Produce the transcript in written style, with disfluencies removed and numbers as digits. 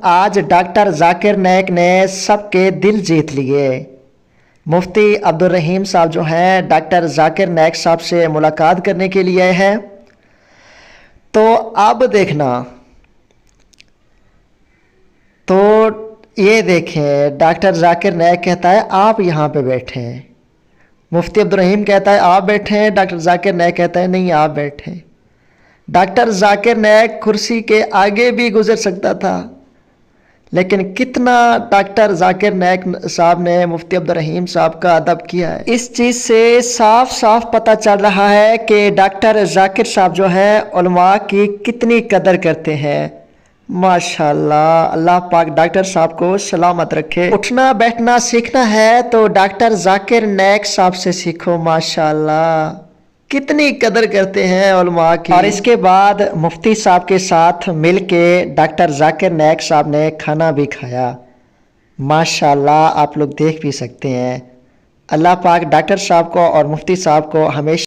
آج ڈاکٹر ذاکر نائک نے سب کے دل جیت لیے۔ مفتی عبدالرحیم صاحب جو ہیں ڈاکٹر ذاکر نائک صاحب سے ملاقات کرنے کے لیے ہیں۔ تو اب دیکھنا، تو یہ دیکھیں ڈاکٹر ذاکر نائک کہتا ہے آپ یہاں پہ بیٹھیں، مفتی عبدالرحیم کہتا ہے آپ بیٹھیں، ڈاکٹر ذاکر نائک کہتا ہے نہیں آپ بیٹھیں۔ ڈاکٹر ذاکر نائک کرسی کے آگے بھی گزر سکتا تھا، لیکن کتنا ڈاکٹر ذاکر نائک صاحب نے مفتی عبدالرحیم صاحب کا ادب کیا ہے۔ اس چیز سے صاف صاف پتہ چل رہا ہے کہ ڈاکٹر ذاکر صاحب جو ہے علماء کی کتنی قدر کرتے ہیں۔ ماشاءاللہ، اللہ پاک ڈاکٹر صاحب کو سلامت رکھے۔ اٹھنا بیٹھنا سیکھنا ہے تو ڈاکٹر ذاکر نائک صاحب سے سیکھو، ماشاءاللہ کتنی قدر کرتے ہیں علماء کی۔ اور اس کے بعد مفتی صاحب کے ساتھ مل کے ڈاکٹر ذاکر نائک صاحب نے کھانا بھی کھایا۔ ماشاءاللہ آپ لوگ دیکھ بھی سکتے ہیں۔ اللہ پاک ڈاکٹر صاحب کو اور مفتی صاحب کو ہمیشہ